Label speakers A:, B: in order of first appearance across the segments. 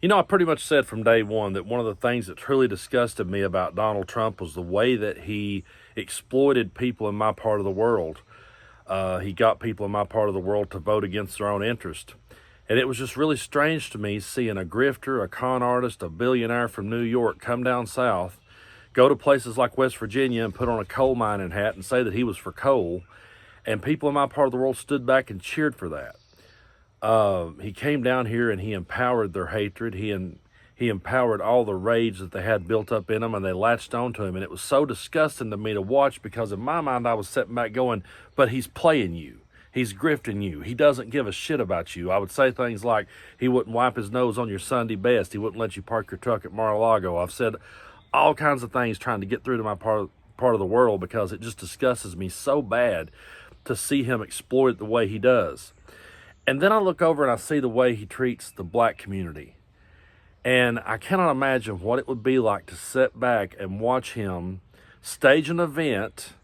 A: You know, I pretty much said from day one that one of the things that truly disgusted me about Donald Trump was the way that he exploited people in my part of the world. He got people in my part of the world to vote against their own interest. And it was just really strange to me seeing a grifter, a con artist, a billionaire from New York come down south, go to places like West Virginia and put on a coal mining hat and say that he was for coal. And people in my part of the world stood back and cheered for that. He came down here and he empowered their hatred. He empowered all the rage that they had built up in them, and they latched onto him. And it was so disgusting to me to watch, because in my mind I was sitting back going, but he's playing you. He's grifting you. He doesn't give a shit about you. I would say things like, he wouldn't wipe his nose on your Sunday best. He wouldn't let you park your truck at Mar-a-Lago. I've said all kinds of things trying to get through to my part of the world, because it just disgusts me so bad to see him exploit it the way he does. And then I look over and I see the way he treats the black community. And I cannot imagine what it would be like to sit back and watch him stage an event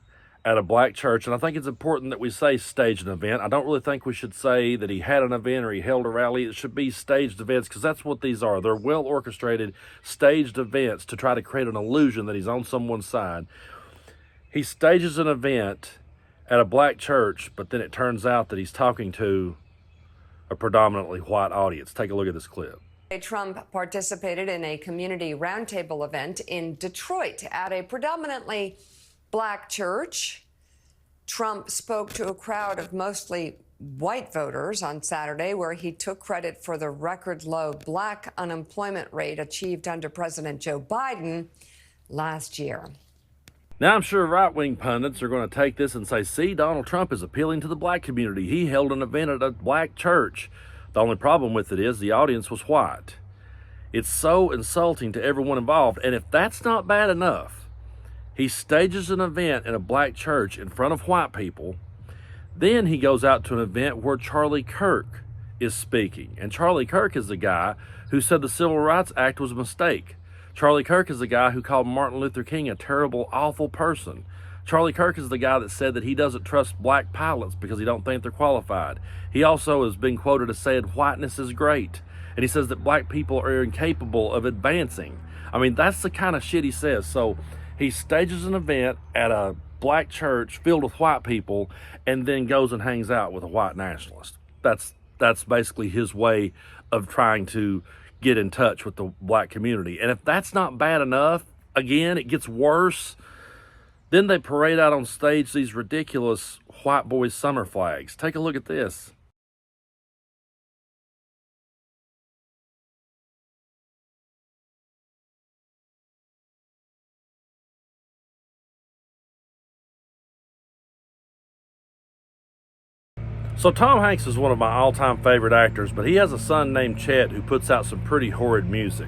A: at a black church. And I think it's important that we say stage an event. I don't really think we should say that he had an event or he held a rally. It should be staged events, because that's what these are. They're well orchestrated, staged events to try to create an illusion that he's on someone's side. He stages an event at a black church, but then it turns out that he's talking to a predominantly white audience. Take a look at this clip.
B: Trump participated in a community roundtable event in Detroit at a predominantly black church. Trump spoke to a crowd of mostly white voters on Saturday, where he took credit for the record low black unemployment rate achieved under President Joe Biden last year.
A: Now, I'm sure right-wing pundits are going to take this and say, see, Donald Trump is appealing to the black community. He held an event at a black church. The only problem with it is the audience was white. It's so insulting to everyone involved. And if that's not bad enough, he stages an event in a black church in front of white people. Then he goes out to an event where Charlie Kirk is speaking. And Charlie Kirk is the guy who said the Civil Rights Act was a mistake. Charlie Kirk is the guy who called Martin Luther King a terrible, awful person. Charlie Kirk is the guy that said that he doesn't trust black pilots because he don't think they're qualified. He also has been quoted as saying whiteness is great. And he says that black people are incapable of advancing. I mean, that's the kind of shit he says. So he stages an event at a black church filled with white people and then goes and hangs out with a white nationalist. That's basically his way of trying to get in touch with the black community. And if that's not bad enough, again, it gets worse. Then they parade out on stage these ridiculous white boys summer flags. Take a look at this. So Tom Hanks is one of my all-time favorite actors, but he has a son named Chet who puts out some pretty horrid music.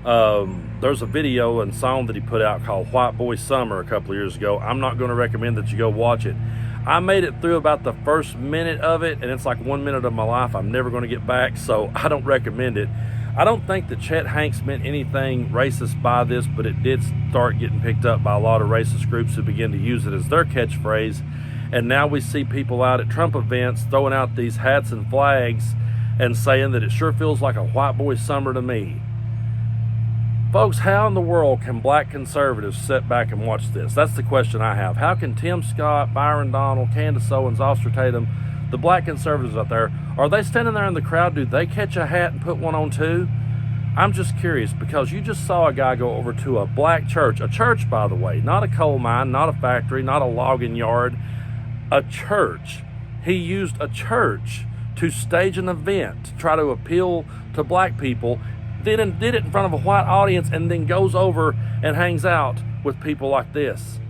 A: There's a video and song that he put out called White Boy Summer a couple of years ago. I'm not going to recommend that you go watch it. I made it through about the first minute of it, and it's like 1 minute of my life I'm never going to get back, so I don't recommend it. I don't think that Chet Hanks meant anything racist by this, but it did start getting picked up by a lot of racist groups who began to use it as their catchphrase. And now we see people out at Trump events throwing out these hats and flags and saying that it sure feels like a white boy summer to me. Folks, how in the world can black conservatives sit back and watch this? That's the question I have. How can Tim Scott, Byron Donald, Candace Owens, Oster Tatum, the black conservatives out there, are they standing there in the crowd? Do they catch a hat and put one on too? I'm just curious, because you just saw a guy go over to a black church, a church, by the way, not a coal mine, not a factory, not a logging yard, a church. He used a church to stage an event to try to appeal to black people, then did it in front of a white audience, and then goes over and hangs out with people like this.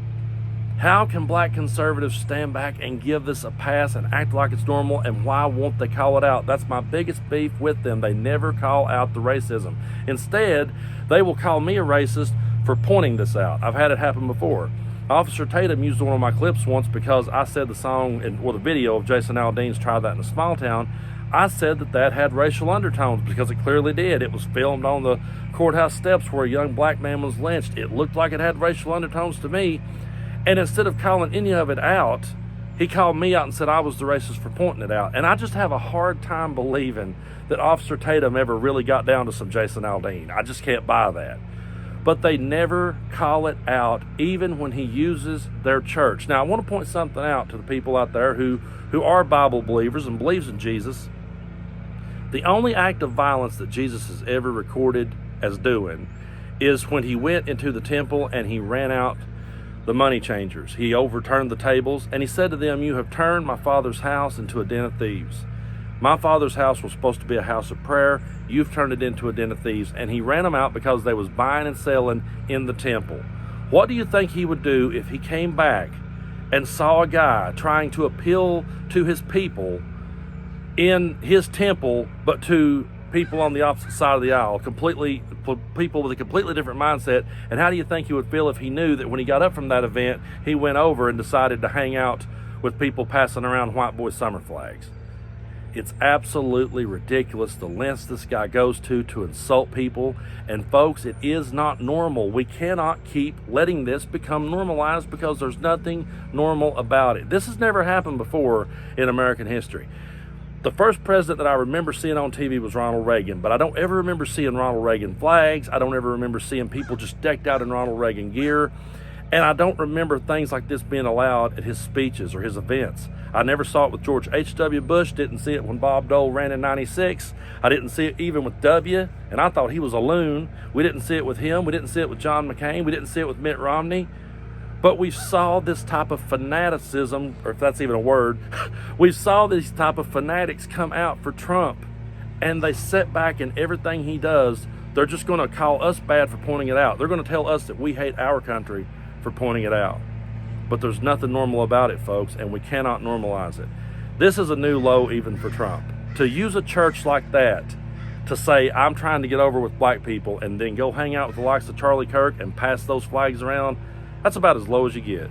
A: How can black conservatives stand back and give this a pass and act like it's normal, and why won't they call it out? That's my biggest beef with them. They never call out the racism. Instead, they will call me a racist for pointing this out. I've had it happen before. Officer Tatum used one of my clips once because I said the song, or the video of Jason Aldean's Try That in a Small Town, I said that had racial undertones, because it clearly did. It was filmed on the courthouse steps where a young black man was lynched. It looked like it had racial undertones to me. And instead of calling any of it out, He called me out and said I was the racist for pointing it out. And I just have a hard time believing that Officer Tatum ever really got down to some Jason Aldean. I just can't buy that. But they never call it out, even when he uses their church. Now, I want to point something out to the people out there who are Bible believers and believes in Jesus. The only act of violence that Jesus has ever recorded as doing is when he went into the temple and he ran out the money changers. He overturned the tables, and he said to them, "You have turned my Father's house into a den of thieves. My Father's house was supposed to be a house of prayer. You've turned it into a den of thieves." And he ran them out because they was buying and selling in the temple. What do you think he would do if he came back and saw a guy trying to appeal to his people in his temple, but to people on the opposite side of the aisle, people with a completely different mindset? And how do you think he would feel if he knew that when he got up from that event, he went over and decided to hang out with people passing around white boy summer flags? It's absolutely ridiculous the lengths this guy goes to insult people. And folks, it is not normal. We cannot keep letting this become normalized because there's nothing normal about it. This has never happened before in American history. The first president that I remember seeing on TV was Ronald Reagan, but I don't ever remember seeing Ronald Reagan flags. I don't ever remember seeing people just decked out in Ronald Reagan gear. And I don't remember things like this being allowed at his speeches or his events. I never saw it with George H.W. Bush, didn't see it when Bob Dole ran in 96. I didn't see it even with W, and I thought he was a loon. We didn't see it with him. We didn't see it with John McCain. We didn't see it with Mitt Romney. But we saw this type of fanaticism, or if that's even a word, we saw these type of fanatics come out for Trump, and they sit back and everything he does, they're just going to call us bad for pointing it out. They're going to tell us that we hate our country for pointing it out. But there's nothing normal about it, folks, and we cannot normalize it. This is a new low even for Trump. To use a church like that to say, I'm trying to get over with black people, and then go hang out with the likes of Charlie Kirk and pass those flags around, that's about as low as you get.